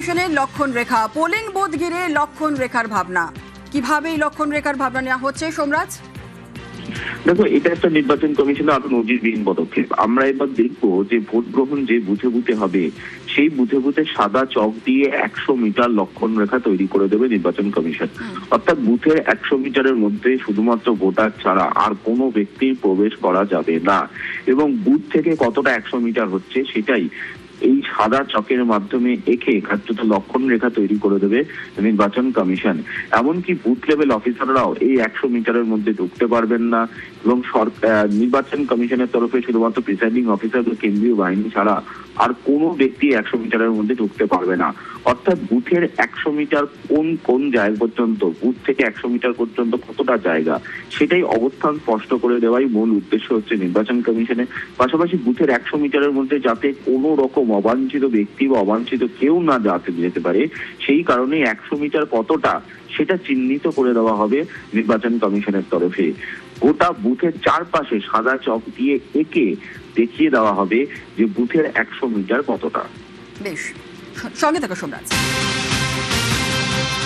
কমিশনের লক্ষণ রেখা, polling booth ঘিরে লক্ষণ রেখার ভাবনা, কিভাবে এই লক্ষণ রেখার ভাবনা নেওয়া হচ্ছে সোমরাজ? দেখো, এটা একটা নির্বাচন কমিশনের আরো নজিরবিহীন পদক্ষেপ। আমরা এবার দেখবো যে ভোট গ্রহণ যে বুথে বুথে হবে, সেই বুথে বুথে সাদা চক দিয়ে 100 মিটার লক্ষণ রেখা তৈরি করে দেবে নির্বাচন কমিশন। অর্থাৎ বুথের 100 মিটারের মধ্যে শুধুমাত্র ভোটার ছাড়া আর কোনো ব্যক্তির প্রবেশ করা যাবে না, এবং বুথ থেকে কতটা 100 মিটার হচ্ছে সেটাই এই সাদা চকের মাধ্যমে এঁকে কার্যত লক্ষণ রেখা তৈরি করে দেবে নির্বাচন কমিশন। এমনকি বুথ লেভেল অফিসাররাও এই 100 মিটারের মধ্যে ঢুকতে পারবেন না, এবং নির্বাচন কমিশনের তরফে শুধুমাত্র প্রিসাইডিং অফিসার ও কেন্দ্রীয় বাহিনী ছাড়া আর কোনো ব্যক্তি 100 মিটারের মধ্যে ঢুকতে পারবে না। অর্থাৎ বুথের 100 মিটার কোন কোন জায়গা পর্যন্ত, বুথ থেকে 100 মিটার পর্যন্ত কতটা জায়গা, সেটাই অবস্থান স্পষ্ট করে দেওয়াই মূল উদ্দেশ্য হচ্ছে নির্বাচন কমিশনের। পাশাপাশি বুথের 100 মিটারের মধ্যে যাতে কোনো রকম অবাঞ্ছিত ব্যক্তি বা অবাঞ্ছিত কেউ না যেতে পারে, সেই কারণে 100 মিটার কতটা সেটা চিহ্নিত করে দেওয়া হবে নির্বাচন কমিশনের তরফে। গোটা বুথের চারপাশে সাদা চক দিয়ে এঁকে দেখিয়ে দেওয়া হবে যে বুথের 100 মিটার কতটা। বেশ, সঙ্গে থাকো সোমরাজ।